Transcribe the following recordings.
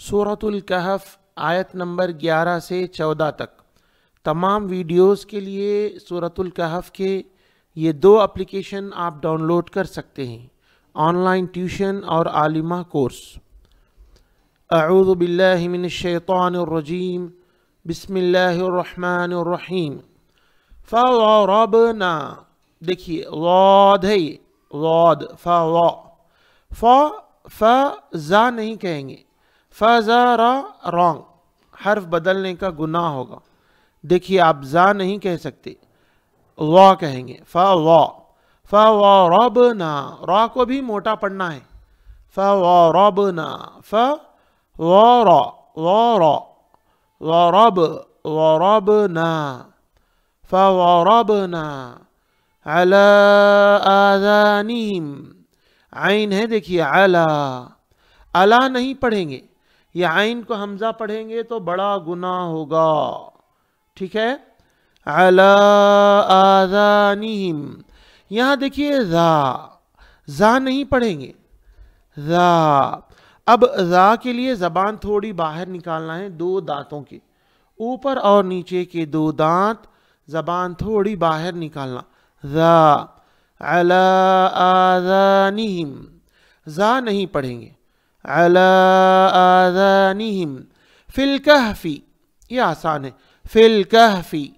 सूरतुल कहफ आयत नंबर 11 से 14 तक। तमाम वीडियोस के लिए सूरतुल कहफ के ये दो एप्लीकेशन आप डाउनलोड कर सकते हैं, ऑनलाइन ट्यूशन और आलिमा कोर्स। अऊज़ु बिल्लाहि मिनश शैतानिर रजीम, बिस्मिल्लाहिर रहमानिर रहीम। फ़ज़रबना, देखिए वाद है, वाद फ़ा नहीं कहेंगे, फ़ज़रा रॉन्ग, हर्फ बदलने का गुनाह होगा। देखिए आप जा नहीं कह सकते, वा कहेंगे। फ़ज़रबना, रा को भी मोटा पढ़ना है। फ़ज़रबना, वरबना, फ़ज़रबना अला आज़ानिहिम, आइन है देखिए, अला नहीं पढ़ेंगे, ये आइन को हमजा पढ़ेंगे तो बड़ा गुनाह होगा, ठीक है। अला आज़ानिहिम, यहाँ देखिए जा नहीं पढ़ेंगे, जा। अब जा के लिए ज़बान थोड़ी बाहर निकालना है, दो दांतों के ऊपर और नीचे के दो दांत, ज़बान थोड़ी बाहर निकालना। जा अला आज़ानिहिम, जा नहीं पढ़ेंगे। अला आज़ानिहिम फिल कहफी, ये आसान है, फिल कहफी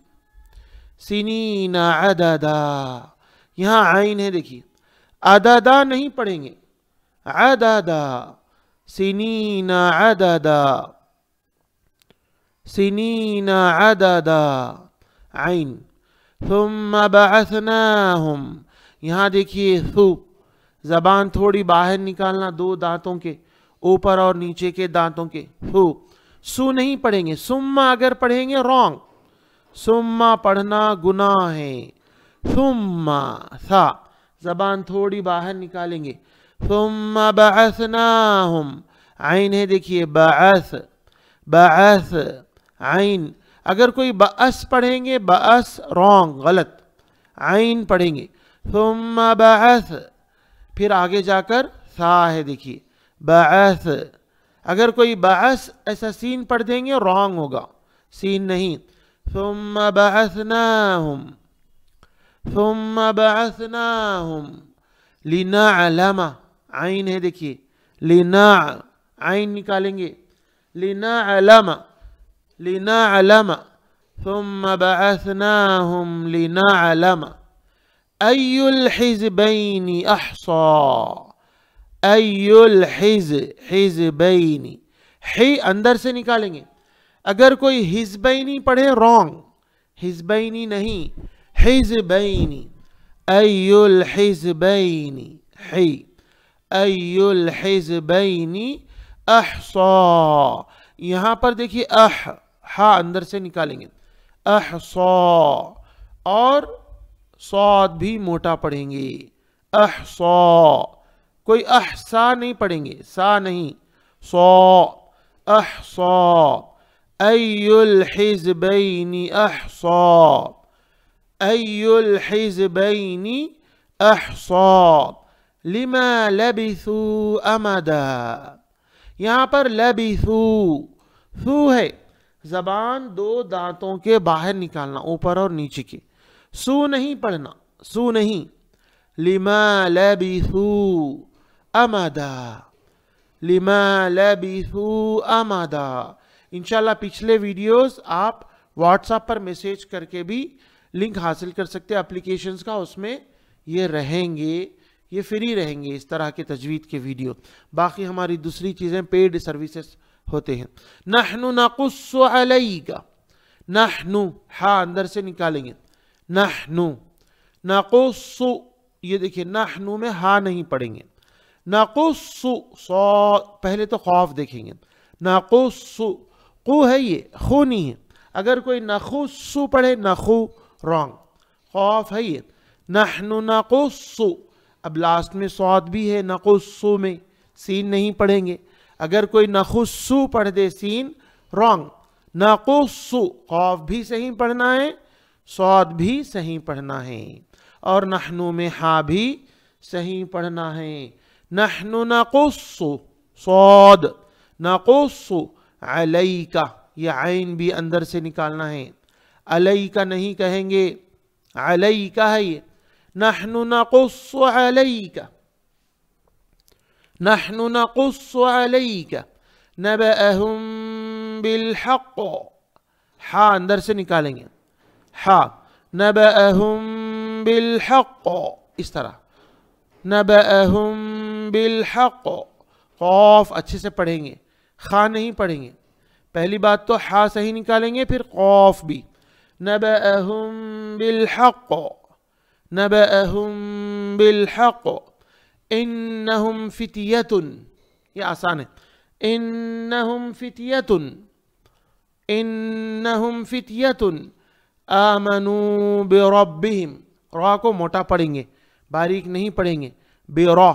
सिनीना अददा, यहाँ आइन है देखिए, अददा नहीं पढ़ेंगे, अददा सिनीना अददा, सिनीना अददा आइन। थुम्मा बअसनाहुम, यहाँ देखिए थू, ज़बान थोड़ी बाहर निकालना, दो दांतों के ऊपर और नीचे के दांतों के। थू, सु नहीं पढ़ेंगे, सुम्मा अगर पढ़ेंगे रॉन्ग, सुम्मा पढ़ना गुनाह है। थुम्मा सा, ज़बान थोड़ी बाहर निकालेंगे। थुम्मा बअसनाहुम, आइन है देखिए, बअस, बअस आइन। अगर कोई बअस पढ़ेंगे, बअस रॉन्ग, गलत, आइन पढ़ेंगे। थुम्मा बअस, फिर आगे जाकर सा है देखिए, बअस। अगर कोई बअस ऐसा सीन पढ़ देंगे रॉन्ग होगा, सीन नहीं। थुम्मा बअसनाहुम, थुम्मा बअसनाहुम लिनअलमा, आइन है देखिए, लिना, आइन निकालेंगे, लिनअलमा, लिनअलमा। थुम्मा बअसनाहुम लिनअलमा अय्युल हिज़बैनि अहसा, अय्युल हिज़बैनि, ही अंदर से निकालेंगे। अगर कोई हिज़बैनी पढ़े रॉन्ग, हिज़बैनी नहीं, हिज़बैनी, अय्युल हिज़बैनि, ही, अय्युल हिज़बैनि अहसा। यहाँ पर देखिए हा अंदर से निकालेंगे, अहसा, और सौद भी मोटा पढ़ेंगे, अहसा। कोई अहसा नहीं पढ़ेंगे, सा नहीं, सौ, अहसा। अय्युल हिज़बैनि अहसा, अय्युल हिज़बैनि अहसा लिमा लबिथू अमदा। यहाँ पर लबिथू, थू है, ज़बान दो दांतों के बाहर निकालना, ऊपर और नीचे के। सू नहीं पढ़ना, सू नहीं। लिमा लबिथू अमदा, लिमा लबिथू अमदा। इंशाल्लाह पिछले वीडियोस आप व्हाट्सएप पर मैसेज करके भी लिंक हासिल कर सकते हैं एप्लीकेशंस का, उसमें ये रहेंगे, ये फ्री रहेंगे इस तरह के तजवीद के वीडियो। बाकी हमारी दूसरी चीज़ें पेड सर्विसेज होते हैं। नहनु नकुस्सु अलैका, नहनु, हा अंदर से निकालेंगे, नहनु नकुस्सु, ये देखिए नहनु में हा नहीं पढ़ेंगे, नकुस्सु, सौ पहले तो खौफ देखेंगे, नकुस्सु, कु है ये, खु नहीं है। अगर कोई नखुस्सु पढ़े, नखु रॉन्ग, खौफ है ये, नहनु नकुस्सु। अब लास्ट में सौद भी है, नकुस्सु में सीन नहीं पढ़ेंगे। अगर कोई नखुस्सु पढ़ दे, सीन रॉन्ग, नकुस्सु, खौफ भी सही पढ़ना है, सौद भी सही पढ़ना है, और नहनु में हा भी सही पढ़ना है। नहनु नकुस्सु, सौद, नक़ुस्स अलैका, ये आइन भी अंदर से निकालना है, अलैका नहीं कहेंगे, अलैका है ये, नहनु नक़ुस्स अलैका, नहनु नक़ुस्स अलैका नबअहुम बिलहक़, हा अंदर से निकालेंगे, हा, नबअहुम बिलहक़, इस तरह, नबअहुम बिलहक़, क़ाफ अच्छे से पढ़ेंगे, खा नहीं पढ़ेंगे। पहली बात तो हा सही निकालेंगे, फिर क़ाफ भी, नबअहुम बिलहक़, नबअहुम बिलहक़, इन्नहुम फित्यतुन, ये आसान है, इन्नहुम फित्यतुन, इन्नहुम फित्यतुन आमनू बिरब्बिहिम, रा को मोटा पढ़ेंगे, बारीक नहीं पढ़ेंगे, बिरा,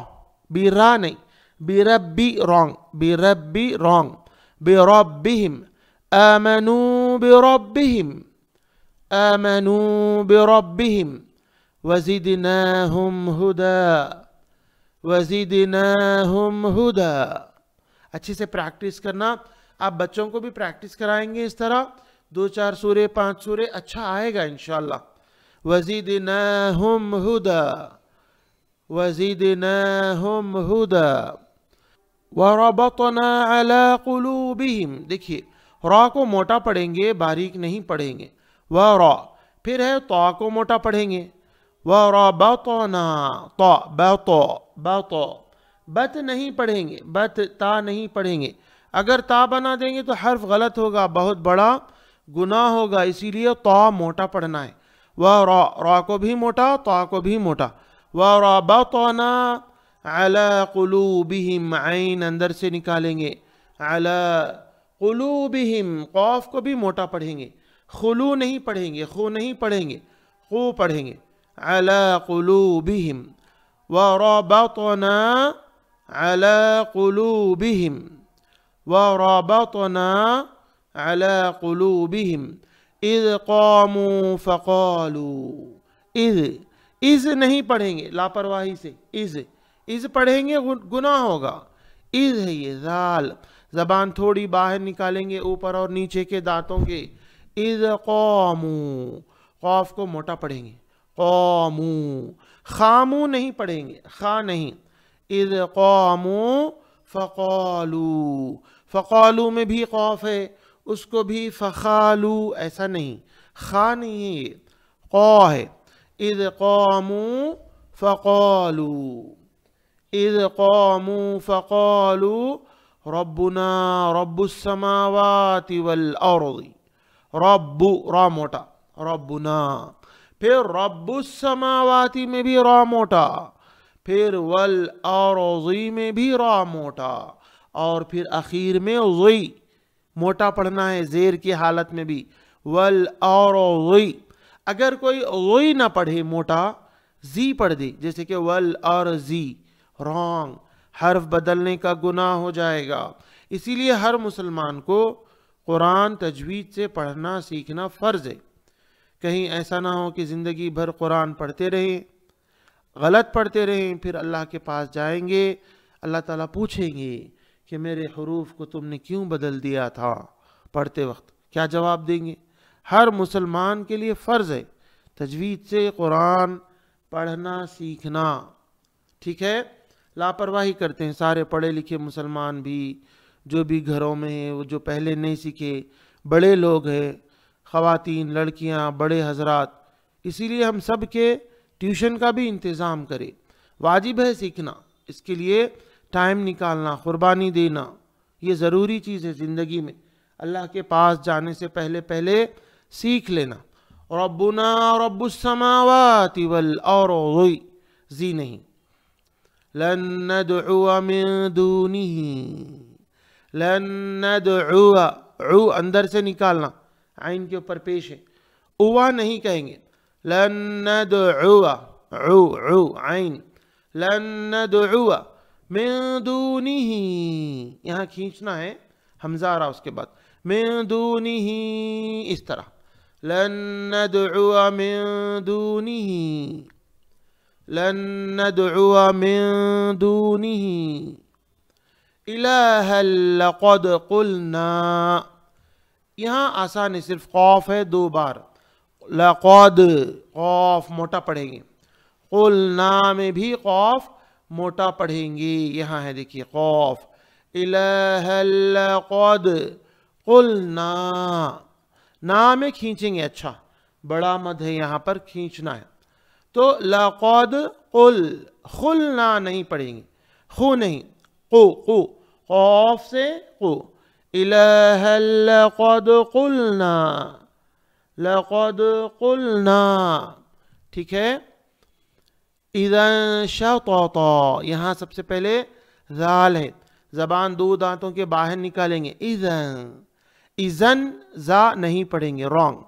बिरा नहीं, बिरब्बी रॉन्ग, बिरब्बी रॉन्ग, बिरब्बिहिम, आमनू बिरब्बिहिम, आमनू बिरब्बिहिम, वज़िदनाहुम हुदा, वज़िदनाहुम हुदा। अच्छे से प्रैक्टिस करना, आप बच्चों को भी प्रैक्टिस कराएंगे इस तरह, 2-4 सूरे 5 सूरे, अच्छा आएगा इंशाअल्लाह। वज़िदनाहुम हुदा, वज़िदनाहुम हुदा, वरबतना अला कुलूबिहिम, देखिए रा को मोटा पढ़ेंगे, बारीक नहीं पढ़ेंगे, वरा, फिर है ता को मोटा पढ़ेंगे, वरबतना, ता, बतो, बतो, बत नहीं पढ़ेंगे, बत ता नहीं पढ़ेंगे, अगर ता बना देंगे तो हर्फ गलत होगा, बहुत बड़ा गुनाह होगा, इसीलिए ता मोटा पढ़ना है, वह रा को भी मोटा, ता को भी मोटा, वरबतना अला कुलूबिहिम, ऐन अंदर से निकालेंगे, अला कुलूबिहिम, क़ाफ को भी मोटा पढ़ेंगे, खुलू नहीं पढ़ेंगे, खू नहीं पढ़ेंगे, खू पढ़ेंगे, अला कुलूबिहिम, वरबतना अला कुलूबिहिम, वरबतना अला कुलूबिहिम इज़ क़ामू फ़क़ालू, इज़ नहीं पढ़ेंगे लापरवाही से, इज़ पढ़ेंगे गुनाह होगा, इज़ है ये, ज़ाल, ज़बान थोड़ी बाहर निकालेंगे ऊपर और नीचे के दांतों के, इज़ क़ामू, क़ाफ को मोटा पढ़ेंगे, क़ामू, खामू नहीं पढ़ेंगे, खा नहीं, इज़ क़ामू फ़क़ालू, फ़क़ालू में भी क़ाफ है, उसको भी फ़ख़ालू, ऐसा नहीं, खा नहीं है ये, क़ा है, इज़ क़ामू फ़क़ालू, इज़ क़ामू फ़क़ालू रब्बुना रब्बुस समावाति वल अर्ज़ि, रब्बु, रा मोटा, रब्बुना, फिर रब्बुस समावाति में भी रा मोटा, फिर वल अर्ज़ि में भी रा मोटा, और फिर आखिर में ज़ी मोटा पढ़ना है, ज़ेर की हालत में भी, वल अर्ज़ि, अगर कोई ज़ी ना पढ़े मोटा, जी पढ़ दे, जैसे कि वल अर्ज़ि, रॉन्ग, हर्फ बदलने का गुनाह हो जाएगा। इसीलिए हर मुसलमान को कुरान तजवीद से पढ़ना सीखना फ़र्ज़ है। कहीं ऐसा ना हो कि ज़िंदगी भर कुरान पढ़ते रहें, गलत पढ़ते रहें, फिर अल्लाह के पास जाएंगे, अल्लाह ताला पूछेंगे कि मेरे हरूफ को तुमने क्यों बदल दिया था पढ़ते वक्त, क्या जवाब देंगे? हर मुसलमान के लिए फ़र्ज़ है तजवीद से कुरान पढ़ना सीखना, ठीक है। लापरवाही करते हैं सारे पढ़े लिखे मुसलमान भी, जो भी घरों में हैं, वो जो पहले नहीं सीखे, बड़े लोग हैं, ख़वातीन, लड़कियां, बड़े हजरात, इसीलिए हम सब के ट्यूशन का भी इंतज़ाम करें, वाजिब है सीखना, इसके लिए टाइम निकालना, कुर्बानी देना, ये ज़रूरी चीज़ है ज़िंदगी में। अल्लाह के पास जाने से पहले पहले सीख लेना। रब्बुना रब्बुस समावाति वल अर्ज़ि, जी नहीं, लन नदउअ मिन दूनिही, लन नदउअ, उ अंदर से निकालना, आइन के ऊपर पेश है, उवा नहीं कहेंगे, लन नदउअ, उ आइन, लन नदउअ मिन दूनिही, यहाँ खींचना है, हमजा आ रहा उसके बाद, मिन दूनिही, इस तरह, लन नदउअ मिन दूनिही, लन नदउअ मिन दूनिही, इलाहल लक़द क़ुलना, यहाँ आसान है, सिर्फ क़ौफ है 2 बार, लक़द क़ौफ मोटा पढ़ेंगे, क़ुलना में भी क़ौफ मोटा पढ़ेंगे। यहाँ है देखिए क़ौफ, इलाहल लक़द क़ुलना, ना में खींचेंगे, अच्छा बड़ा मद है यहाँ पर, खींचना है। तो लक़द क़ुल, ख़ुलना नहीं पढ़ेंगे, खु नहीं, qu क़ौफ से qu, इलाहल लक़द क़ुलना, लक़द क़ुलना, ठीक है। इज़न शतता, यहाँ सबसे पहले ज़ाल है, ज़बान 2 दांतों के बाहर निकालेंगे, इज़न, इज़न जा नहीं पढ़ेंगे, रॉन्ग।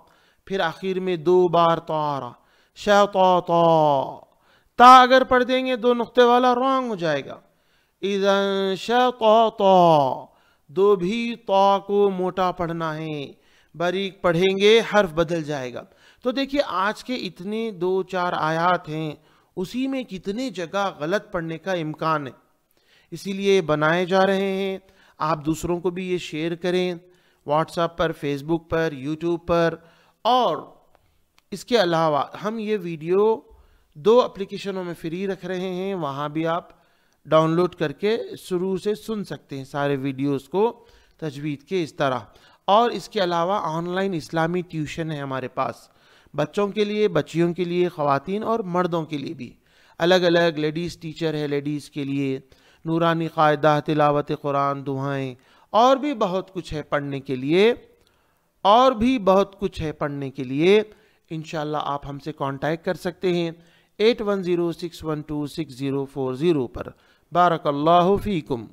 फिर आखिर में 2 बार तारा, शतता, ता अगर पढ़ देंगे 2 नुक्ते वाला रॉन्ग हो जाएगा। इज़न शतता, 2 भी ता को मोटा पढ़ना है, बारीक पढ़ेंगे हर्फ बदल जाएगा। तो देखिए आज के इतने 2-4 आयात हैं, उसी में कितने जगह गलत पढ़ने का इम्कान है, इसीलिए बनाए जा रहे हैं। आप दूसरों को भी ये शेयर करें, व्हाट्सएप पर, फेसबुक पर, यूट्यूब पर। और इसके अलावा हम ये वीडियो 2 एप्लीकेशनों में फ्री रख रहे हैं, वहाँ भी आप डाउनलोड करके शुरू से सुन सकते हैं सारे वीडियोस को तजवीद के इस तरह। और इसके अलावा ऑनलाइन इस्लामी ट्यूशन है हमारे पास, बच्चों के लिए, बच्चियों के लिए, ख़वातीन और मर्दों के लिए भी अलग अलग। लेडीज़ टीचर है, लेडीज़ के लिए नूरानी क़ायदा, तिलावत कुरान, दुआएं, और भी बहुत कुछ है पढ़ने के लिए, और भी बहुत कुछ है पढ़ने के लिए। इंशाल्लाह आप हमसे कांटेक्ट कर सकते हैं 8106126040 पर। बारकल्लाहु फीकुम।